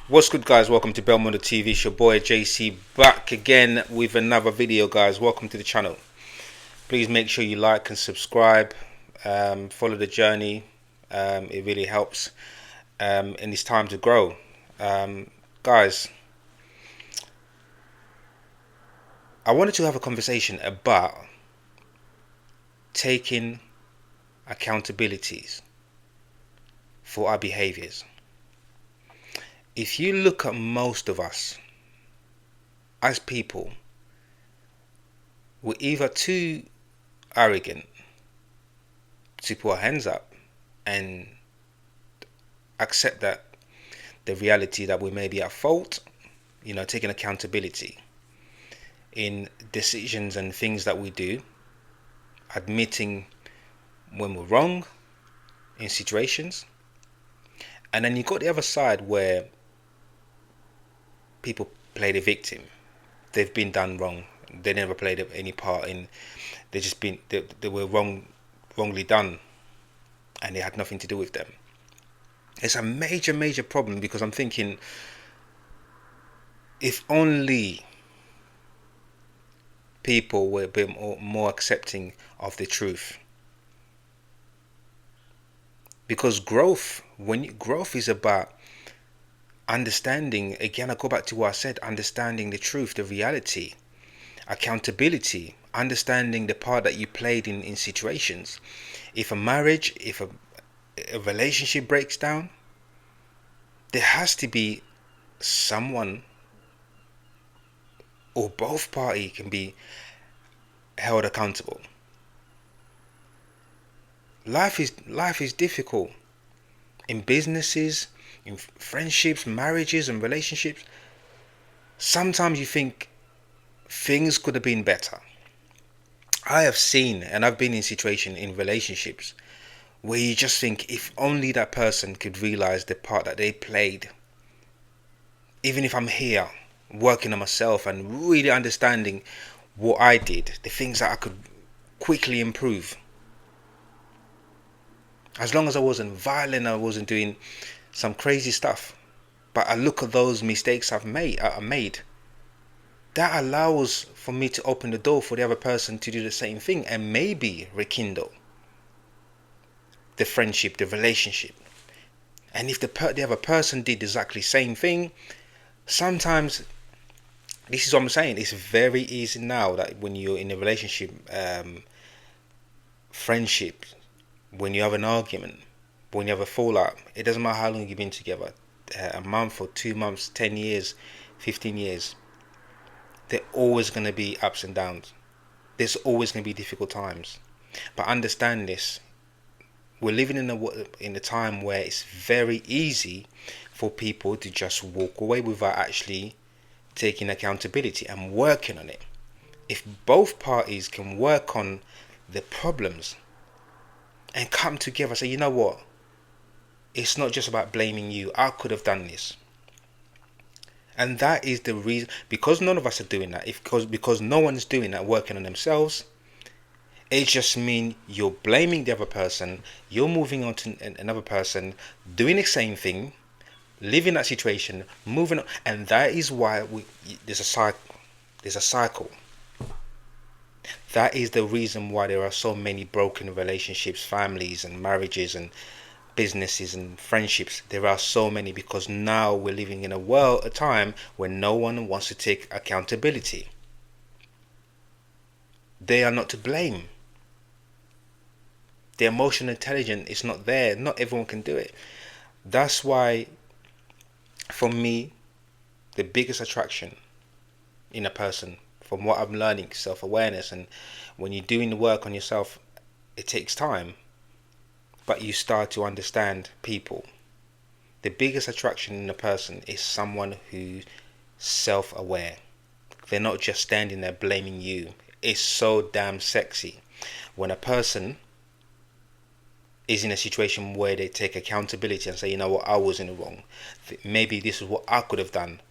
What's good, guys? Welcome to Belmondo TV. It's your boy JC back again with another video, guys. Welcome to the channel. Please make sure you like and subscribe. Follow the journey. It really helps. And it's time to grow. Guys, I wanted to have a conversation about taking accountabilities for our behaviors. If you look at most of us as people, we're either too arrogant to put our hands up and accept that the reality that we may be at fault, taking accountability in decisions and things that we do, admitting when we're wrong in situations. And then you got the other side where people play the victim. They've been done wrong. They never played any part in. They were wrongly done, and it had nothing to do with them. It's a major problem, because I'm thinking, if only people were a bit more accepting of the truth. Because growth is about understanding. Again, I go back to what I said: understanding the truth, the reality, accountability, understanding the part that you played in situations. If a relationship breaks down, there has to be someone, or both parties can be held accountable. Life is difficult in businesses, in friendships, marriages, and relationships. Sometimes you think things could have been better. I have seen, and I've been in situations in relationships where you just think, if only that person could realize the part that they played. Even if I'm here working on myself and really understanding what I did, the things that I could quickly improve. As long as I wasn't violent, I wasn't doing some crazy stuff. But I look at those mistakes I made. That allows for me to open the door for the other person to do the same thing, and maybe rekindle the friendship, the relationship. And if the other person did exactly the same thing, sometimes, this is what I'm saying, it's very easy now that when you're in a relationship, friendship, when you have an argument, when you have a fallout, it doesn't matter how long you've been together, a month or 2 months, 10 years, 15 years, there are always going to be ups and downs. There's always going to be difficult times. But understand this: we're living in a time where it's very easy for people to just walk away without actually taking accountability and working on it. If both parties can work on the problems and come together, say, you know what, it's not just about blaming you, I could have done this. And that is the reason, because none of us are doing that. Because no one's doing that, working on themselves, it just means you're blaming the other person, you're moving on to another person, doing the same thing, living that situation, moving on. And that is why there's a cycle. There's a cycle. That is the reason why there are so many broken relationships, families and marriages and businesses and friendships. There are so many, because now we're living in a time where no one wants to take accountability. They are not to blame. The emotional intelligence is not there. Not everyone can do it. That's why, for me, the biggest attraction in a person, from what I'm learning, self-awareness, and when you're doing the work on yourself, it takes time, but you start to understand people. The biggest attraction in a person is someone who's self-aware. They're not just standing there blaming you. It's so damn sexy when a person is in a situation where they take accountability and say, you know what, I was in the wrong. Maybe this is what I could have done.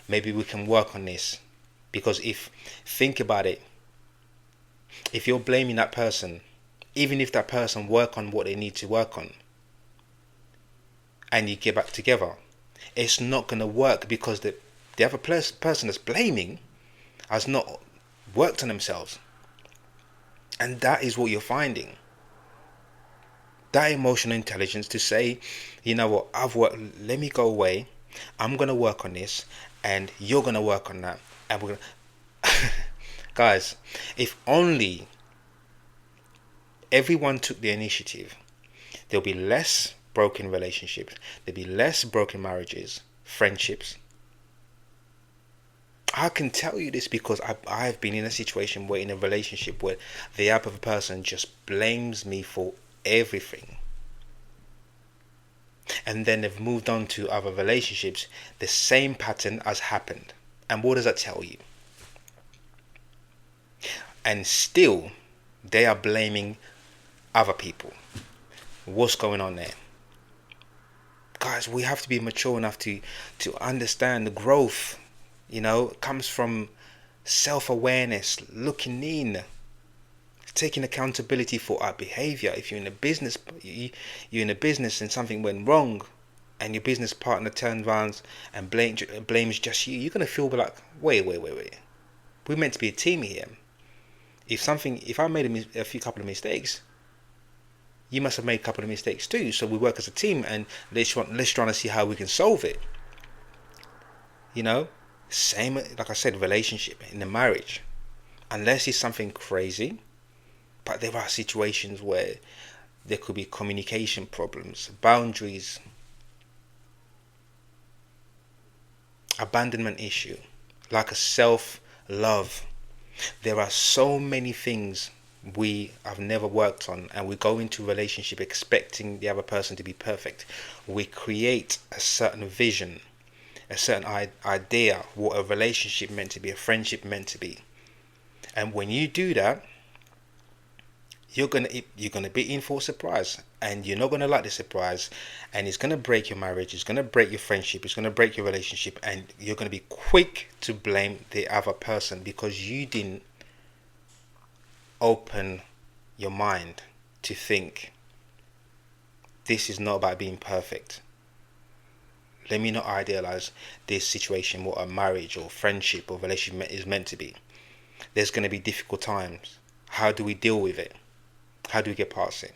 Maybe we can work on this. Because think about it, if you're blaming that person, even if that person work on what they need to work on, and you get back together, It's not going to work because the other person that's blaming has not worked on themselves. And that is what you're finding. That emotional intelligence to say, you know what, I've worked, let me go away, I'm going to work on this, and you're going to work on that. And we're going to... Guys, if only everyone took the initiative, there'll be less broken relationships, there'll be less broken marriages, friendships. I can tell you this because I've been in a situation where, in a relationship where the other person just blames me for everything. And then they've moved on to other relationships. The same pattern has happened. And what does that tell you? And still, they are blaming other people. What's going on there? Guys, we have to be mature enough to understand the growth, comes from self-awareness, looking in, taking accountability for our behavior. If you're in a business, and something went wrong, and your business partner turns around and blames just you, you're gonna feel like, wait. We're meant to be a team here. If I made a couple of mistakes, you must have made a couple of mistakes too. So we work as a team, and let's try to see how we can solve it. Same, like I said, relationship in a marriage, unless it's something crazy. But there are situations where there could be communication problems, boundaries, abandonment issue, like a self-love. There are so many things we have never worked on, and we go into a relationship expecting the other person to be perfect. We create a certain vision, a certain idea what a relationship meant to be, a friendship meant to be. And when you do that, you're gonna be in for a surprise, and you're not gonna like the surprise, and it's gonna break your marriage, it's gonna break your friendship, it's gonna break your relationship, and you're gonna be quick to blame the other person because you didn't open your mind to think, this is not about being perfect. Let me not idealize this situation, what a marriage or friendship or relationship is meant to be. There's going to be difficult times. How do we deal with it? How do we get past it?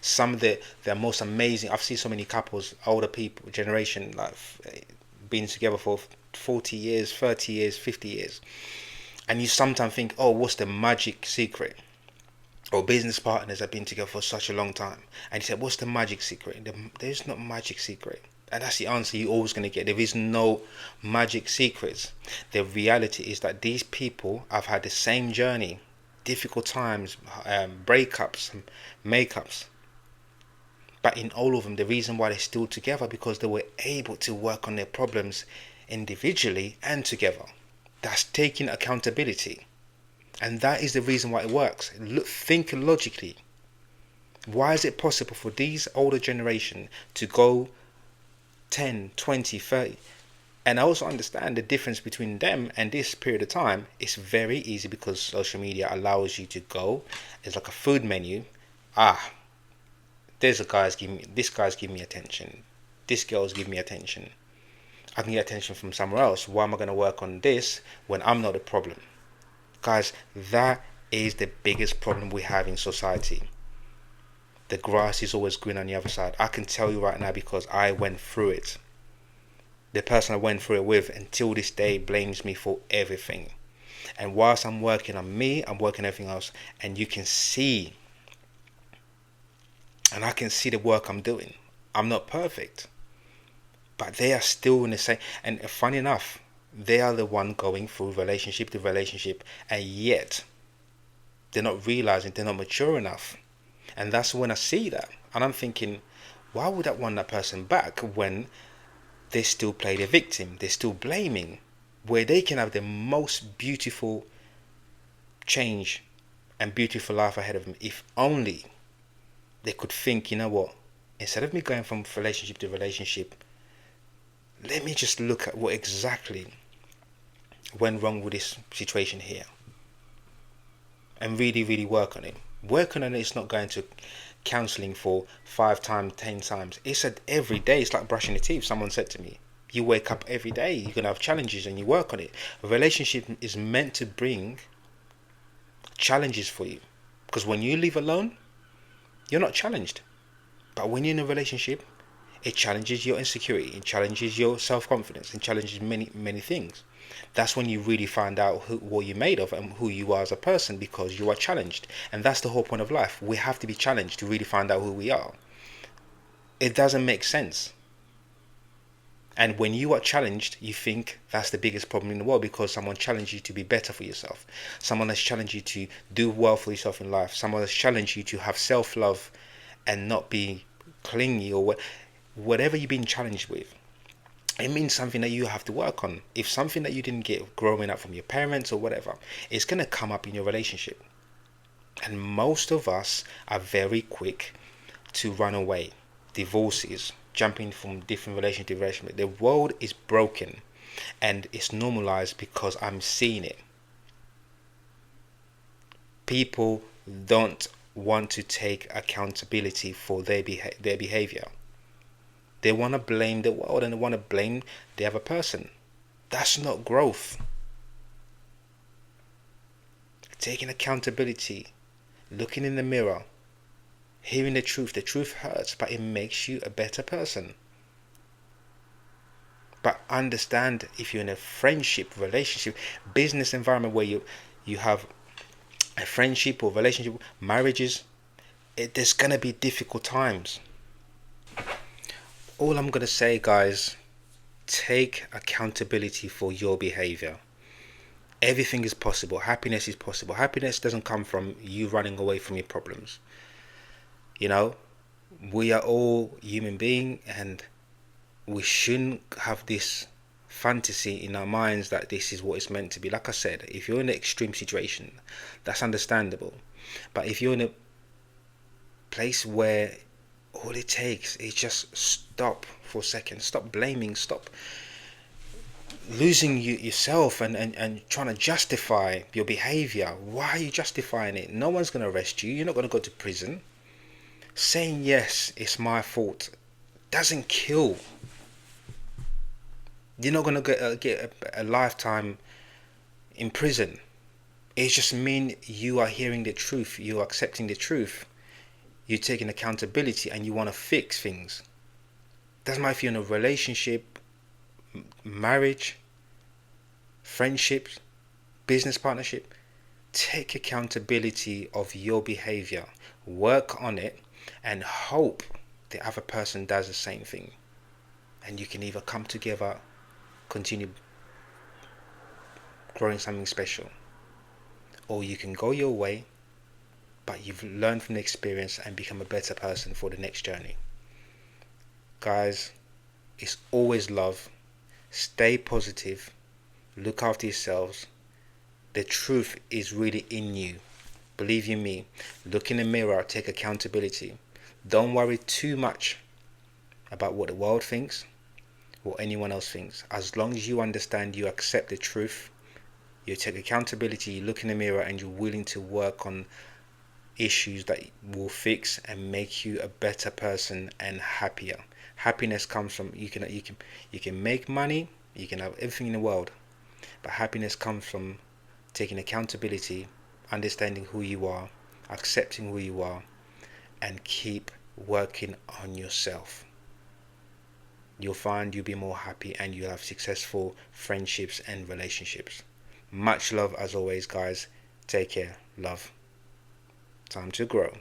Some of the most amazing, I've seen so many couples, older people, generation, like been together for 40 years, 30 years, 50 years. And you sometimes think, oh, what's the magic secret? Or business partners have been together for such a long time. And you said, what's the magic secret? There's no magic secret. And that's the answer you're always going to get. There is no magic secrets. The reality is that these people have had the same journey, difficult times, breakups, makeups. But in all of them, the reason why they're still together, because they were able to work on their problems individually and together. That's taking accountability. And that is the reason why it works. Think logically. Why is it possible for these older generation to go 10, 20, 30? And I also understand the difference between them and this period of time. It's very easy because social media allows you to go. It's like a food menu. This guy's giving me attention. This girl's giving me attention. I can get attention from somewhere else. Why am I going to work on this when I'm not the problem? Guys, that is the biggest problem we have in society. The grass is always green on the other side. I can tell you right now because I went through it. The person I went through it with until this day blames me for everything. And whilst I'm working on me, I'm working on everything else. And you can see, and I can see the work I'm doing. I'm not perfect. But they are still in the same. And funny enough, they are the one going through relationship to relationship, and yet they're not realizing they're not mature enough. And that's when I see that, and I'm thinking, why would I want that person back when they still play the victim? They're still blaming, where they can have the most beautiful change and beautiful life ahead of them if only they could think, you know what, instead of me going from relationship to relationship, let me just look at what exactly went wrong with this situation here and really, really work on it. Working on it is not going to counseling for 5 times, 10 times. It's every day. It's like brushing your teeth. Someone said to me, you wake up every day, you're gonna have challenges and you work on it. A relationship is meant to bring challenges for you, because when you live alone, you're not challenged. But when you're in a relationship, it challenges your insecurity, it challenges your self-confidence, it challenges many things. That's when you really find out what you're made of and who you are as a person, because you are challenged. And that's the whole point of life. We have to be challenged to really find out who we are. It doesn't make sense. And when you are challenged, you think that's the biggest problem in the world, because someone challenged you to be better for yourself. Someone has challenged you to do well for yourself in life. Someone has challenged you to have self-love and not be clingy, or whatever you've been challenged with. It means something that you have to work on. If something that you didn't get growing up from your parents or whatever, it's going to come up in your relationship. And most of us are very quick to run away. Divorces, jumping from different relationship to relationship. The world is broken and it's normalized because I'm seeing it. People don't want to take accountability for their behavior. They want to blame the world and they want to blame the other person. That's not growth. Taking accountability, looking in the mirror, hearing the truth. The truth hurts, but it makes you a better person. But understand, if you're in a friendship, relationship, business environment where you have a friendship or relationship, marriages, there's going to be difficult times. All I'm going to say, guys, take accountability for your behavior. Everything is possible. Happiness is possible. Happiness doesn't come from you running away from your problems. You know, we are all human beings, and we shouldn't have this fantasy in our minds that this is what it's meant to be. Like I said, if you're in an extreme situation, that's understandable. But if you're in a place where all it takes is just stop for a second, stop blaming, stop losing yourself and trying to justify your behavior. Why are you justifying it? No one's going to arrest you. You're not going to go to prison. Saying yes, it's my fault doesn't kill. You're not going to get a lifetime in prison. It just means you are hearing the truth. You are accepting the truth. You're taking accountability and you want to fix things. Doesn't matter if you're in a relationship, marriage, friendship, business partnership. Take accountability of your behavior. Work on it and hope the other person does the same thing. And you can either come together, continue growing something special, or you can go your way, but you've learned from the experience and become a better person for the next journey. Guys, it's always love. Stay positive. Look after yourselves. The truth is really in you. Believe you me. Look in the mirror. Take accountability. Don't worry too much about what the world thinks or anyone else thinks. As long as you understand, you accept the truth, you take accountability, you look in the mirror, and you're willing to work on issues that will fix and make you a better person and happier. Happiness comes from you can make money, you can have everything in the world, but happiness comes from taking accountability, understanding who you are, accepting who you are, and keep working on yourself. You'll find you'll be more happy and you'll have successful friendships and relationships. Much love as always, guys. Take care. Love. Time to grow.